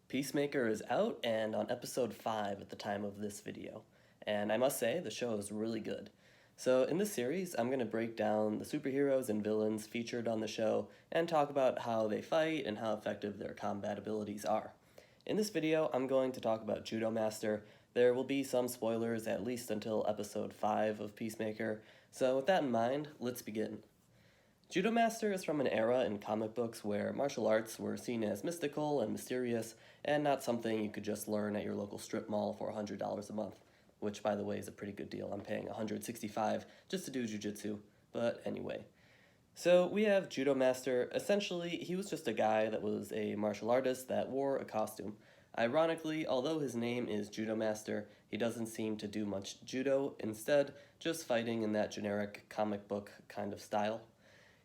Peacemaker is out and on episode 5 at the time of this video, and I must say the show is really good. So in this series, I'm going to break down the superheroes and villains featured on the show and talk about how they fight and how effective their combat abilities are. In this video, I'm going to talk about Judomaster. There will be some spoilers at least until episode 5 of Peacemaker, so with that in mind, let's begin. Judomaster is from an era in comic books where martial arts were seen as mystical and mysterious and not something you could just learn at your local strip mall for $100 a month, which by the way is a pretty good deal. I'm paying $165 just to do jiu-jitsu, but anyway. So we have Judomaster. Essentially, he was just a guy that was a martial artist that wore a costume. Ironically, although his name is Judomaster, he doesn't seem to do much judo, instead just fighting in that generic comic book kind of style.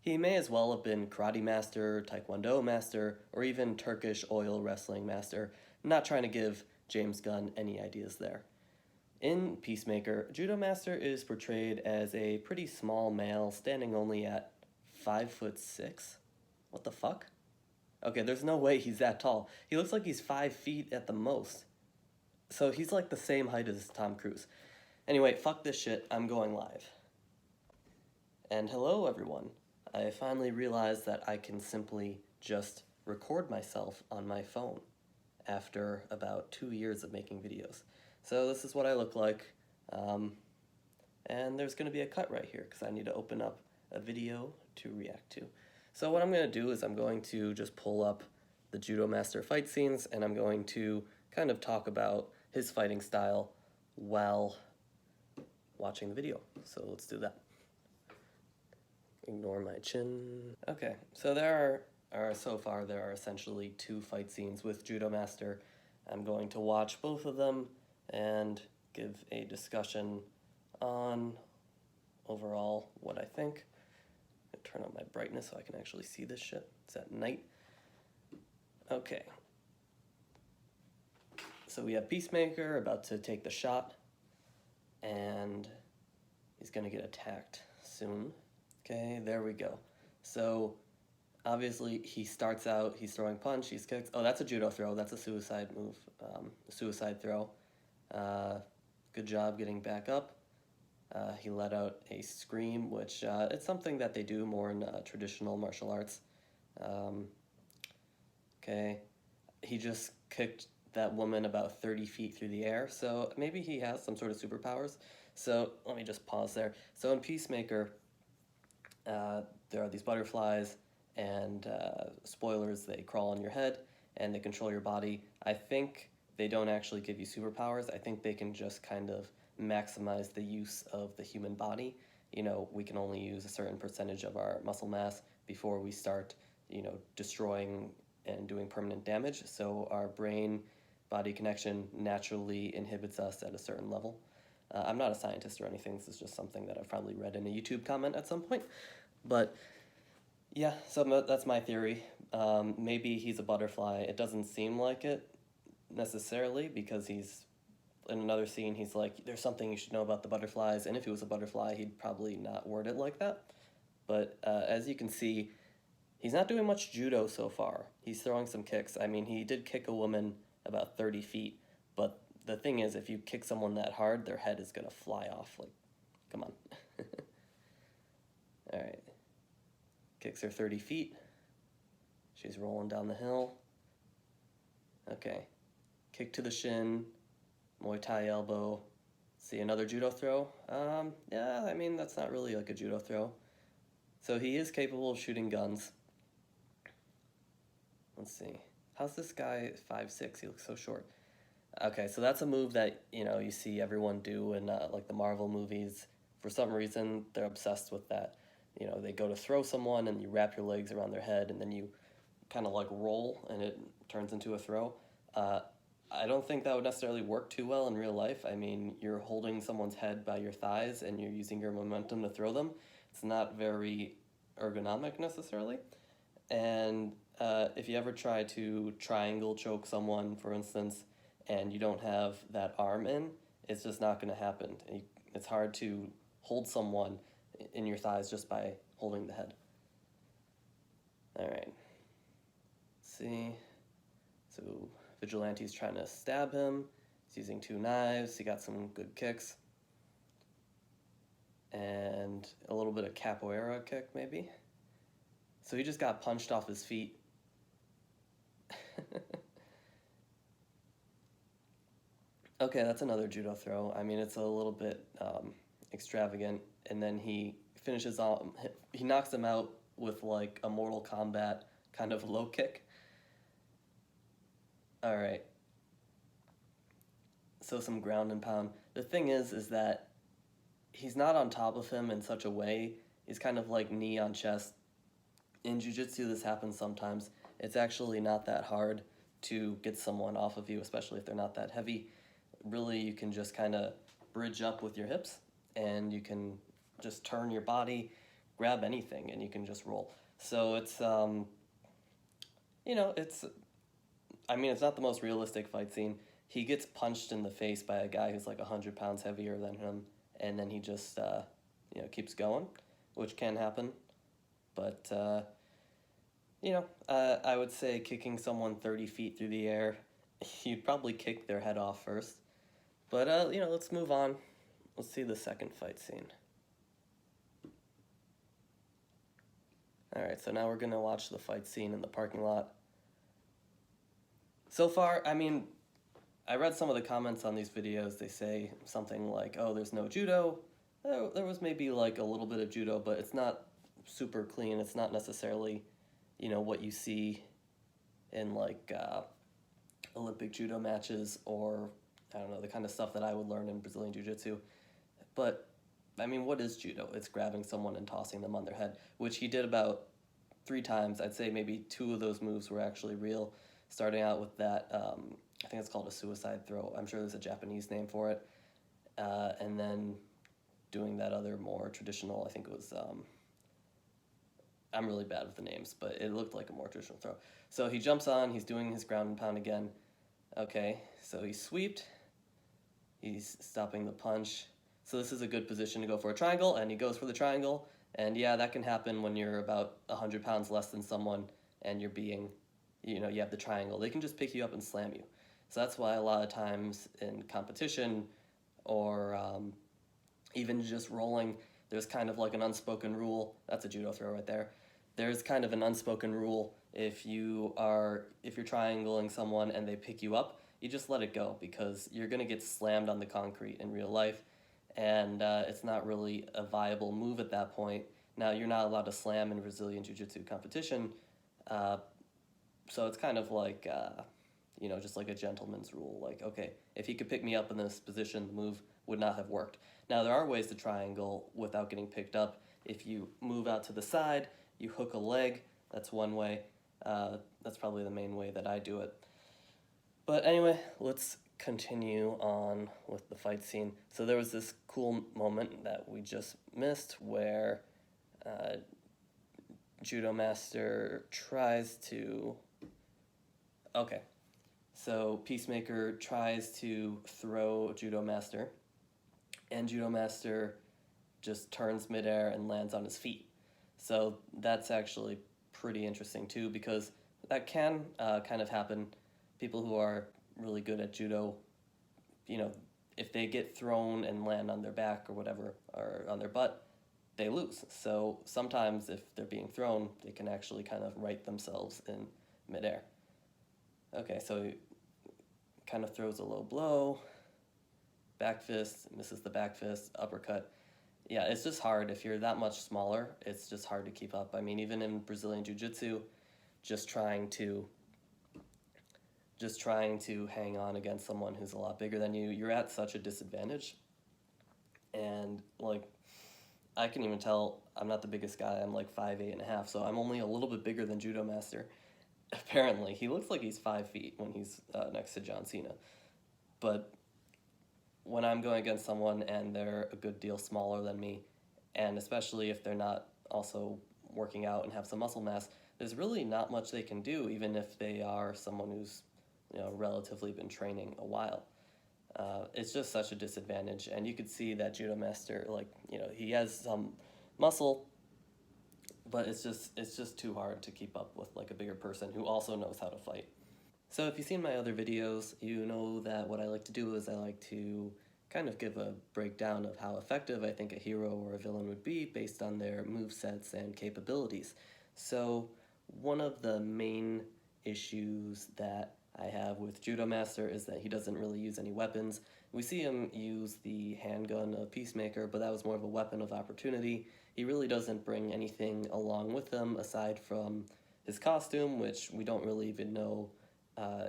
He may as well have been karate master, taekwondo master, or even Turkish oil wrestling master, not trying to give James Gunn any ideas there. In Peacemaker, Judomaster is portrayed as a pretty small male standing only at 5'6". What the fuck? Okay, there's no way he's that tall. He looks like he's 5 feet at the most. So he's like the same height as Tom Cruise. Anyway, fuck this shit, I'm going live. And hello everyone. I finally realized that I can simply just record myself on my phone after about 2 years of making videos. So this is what I look like, and there's going to be a cut right here because I need to open up a video to react to. So what I'm going to do is I'm going to just pull up the Judomaster fight scenes, and I'm going to kind of talk about his fighting style while watching the video. So let's do that. Ignore my chin. Okay, so so far there are essentially 2 fight scenes with Judomaster. I'm going to watch both of them and give a discussion on overall what I think. I'm gonna turn on my brightness so I can actually see this shit. It's at night. Okay. So we have Peacemaker about to take the shot, and he's gonna get attacked soon. Okay, there we go. So, obviously, he starts out, he's throwing punch, he's kicks. Oh, that's a judo throw. That's a suicide move. Suicide throw. Good job getting back up. He let out a scream, which it's something that they do more in traditional martial arts. Okay, he just kicked that woman about 30 feet through the air, so maybe he has some sort of superpowers. So, let me just pause there. So in Peacemaker, there are these butterflies, and spoilers, they crawl on your head and they control your body. I think they don't actually give you superpowers. I think they can just kind of maximize the use of the human body. You know, we can only use a certain percentage of our muscle mass before we start, destroying and doing permanent damage. So our brain-body connection naturally inhibits us at a certain level. I'm not a scientist or anything. This is just something that I've probably read in a YouTube comment at some point. But yeah, so that's my theory. Maybe he's a butterfly. It doesn't seem like it necessarily because he's in another scene. He's like, there's something you should know about the butterflies. And if he was a butterfly, he'd probably not word it like that. But as you can see, he's not doing much judo so far. He's throwing some kicks. I mean, he did kick a woman about 30 feet. But the thing is, if you kick someone that hard, their head is going to fly off. Like, come on. All right. Kicks her 30 feet. She's rolling down the hill. Okay. Kick to the shin. Muay Thai elbow. See, another judo throw. Yeah, I mean, that's not really like a judo throw. So he is capable of shooting guns. Let's see. How's this guy 5'6"? He looks so short. Okay, so that's a move that, you see everyone do in, like, the Marvel movies. For some reason, they're obsessed with that. They go to throw someone, and you wrap your legs around their head, and then you kind of, like, roll, and it turns into a throw. I don't think that would necessarily work too well in real life. I mean, you're holding someone's head by your thighs, and you're using your momentum to throw them. It's not very ergonomic, necessarily. And if you ever try to triangle choke someone, for instance, and you don't have that arm in, it's just not going to happen. It's hard to hold someone in your thighs just by holding the head. All right. Let's see. So Vigilante's trying to stab him. He's using 2 knives. He got some good kicks. And a little bit of capoeira kick, maybe. So he just got punched off his feet. Okay, that's another judo throw. I mean, it's a little bit extravagant. And then he finishes off, he knocks him out with like a Mortal Kombat kind of low kick. All right. So some ground and pound. The thing is that he's not on top of him in such a way. He's kind of like knee on chest. In jiu-jitsu, this happens sometimes. It's actually not that hard to get someone off of you, especially if they're not that heavy. Really, you can just kind of bridge up with your hips, and you can just turn your body, grab anything, and you can just roll. So it's, you know, it's, I mean, it's not the most realistic fight scene. He gets punched in the face by a guy who's like 100 pounds heavier than him, and then he just, you know, keeps going, which can happen. But, you know, I would say kicking someone 30 feet through the air, you'd probably kick their head off first. But, you know, let's move on. Let's see the second fight scene. All right, so now we're going to watch the fight scene in the parking lot. So far, I mean, I read some of the comments on these videos. They say something like, oh, there's no judo. There was maybe like a little bit of judo, but it's not super clean. It's not necessarily, you know, what you see in like Olympic judo matches, or I don't know, the kind of stuff that I would learn in Brazilian Jiu-Jitsu. But I mean, what is judo? It's grabbing someone and tossing them on their head, which he did about 3 times. I'd say maybe 2 of those moves were actually real, starting out with that, I think it's called a suicide throw. I'm sure there's a Japanese name for it. And then doing that other more traditional, I think it was, I'm really bad with the names, but it looked like a more traditional throw. So he jumps on, he's doing his ground and pound again. Okay, so he's sweeped, he's stopping the punch. So this is a good position to go for a triangle, and he goes for the triangle. And yeah, that can happen when you're about 100 pounds less than someone and you're being, you know, you have the triangle. They can just pick you up and slam you. So that's why a lot of times in competition, or even just rolling, there's kind of like an unspoken rule. That's a judo throw right there. There's kind of an unspoken rule. If you're triangling someone and they pick you up, you just let it go, because you're going to get slammed on the concrete in real life, and it's not really a viable move at that point. Now, you're not allowed to slam in Brazilian Jiu-Jitsu competition, so it's kind of like, you know, just like a gentleman's rule. Like, okay, if he could pick me up in this position, the move would not have worked. Now, there are ways to triangle without getting picked up. If you move out to the side, you hook a leg, that's one way. That's probably the main way that I do it. But anyway, let's continue on with the fight scene. So there was this cool moment that we just missed where Judomaster tries to... Okay, so Peacemaker tries to throw Judomaster, and Judomaster just turns midair and lands on his feet. So that's actually pretty interesting too, because that can kind of happen. People who are really good at judo, you know, if they get thrown and land on their back or whatever, or on their butt, they lose. So sometimes if they're being thrown, they can actually kind of right themselves in midair. Okay, so he kind of throws a low blow, back fist, misses the back fist, uppercut. Yeah, it's just hard. If you're that much smaller, it's just hard to keep up. I mean, even in Brazilian Jiu-Jitsu, just trying to hang on against someone who's a lot bigger than you, you're at such a disadvantage. And, like, I can even tell I'm not the biggest guy. I'm like 5'8.5", so I'm only a little bit bigger than Judomaster. Apparently, he looks like he's 5 feet when he's next to John Cena. But when I'm going against someone and they're a good deal smaller than me, and especially if they're not also working out and have some muscle mass, there's really not much they can do, even if they are someone who's, you know, relatively been training a while. It's just such a disadvantage, and you could see that Judomaster, like, you know, he has some muscle, but it's just too hard to keep up with like a bigger person who also knows how to fight. So if you've seen my other videos, you know that what I like to do is I like to kind of give a breakdown of how effective I think a hero or a villain would be based on their movesets and capabilities. So one of the main issues that I have with Judomaster is that he doesn't really use any weapons. We see him use the handgun of Peacemaker, but that was more of a weapon of opportunity. He really doesn't bring anything along with him aside from his costume, which we don't really even know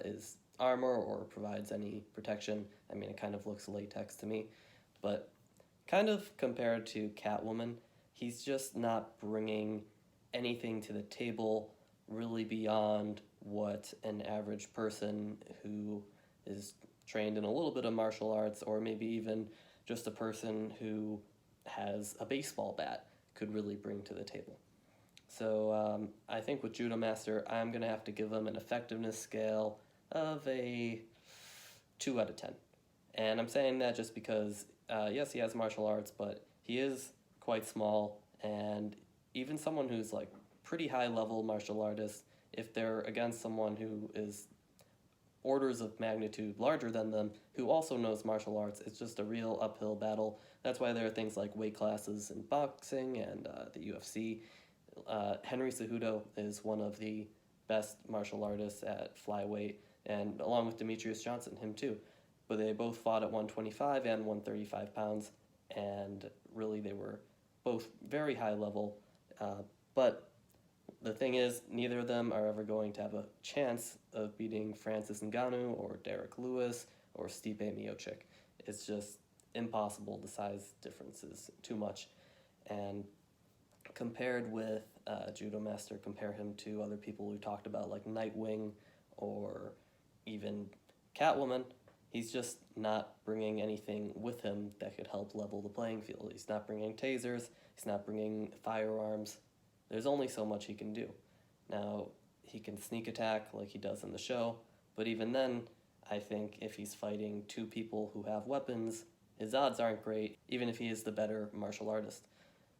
is armor or provides any protection. I mean, it kind of looks latex to me, but kind of compared to Catwoman, he's just not bringing anything to the table really beyond what an average person who is trained in a little bit of martial arts, or maybe even just a person who has a baseball bat, could really bring to the table. So I think with Judomaster, I'm going to have to give him an effectiveness scale of a 2 out of 10. And I'm saying that just because, yes, he has martial arts, but he is quite small, and even someone who's like pretty high level martial artist, if they're against someone who is orders of magnitude larger than them, who also knows martial arts, it's just a real uphill battle. That's why there are things like weight classes in boxing and the UFC. Henry Cejudo is one of the best martial artists at flyweight, and along with Demetrius Johnson, him too. But they both fought at 125 and 135 pounds, and really they were both very high level. But the thing is, neither of them are ever going to have a chance of beating Francis Ngannou or Derek Lewis or Stipe Miocic. It's just impossible. The size difference is too much. And compared with Judomaster, compare him to other people we talked about like Nightwing or even Catwoman, he's just not bringing anything with him that could help level the playing field. He's not bringing tasers, he's not bringing firearms. There's only so much he can do. Now, he can sneak attack like he does in the show, but even then, I think if he's fighting two people who have weapons, his odds aren't great, even if he is the better martial artist.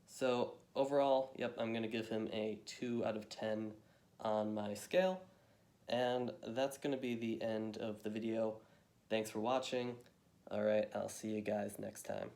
So overall, yep, I'm going to give him a 2 out of 10 on my scale. And that's going to be the end of the video. Thanks for watching. Alright, I'll see you guys next time.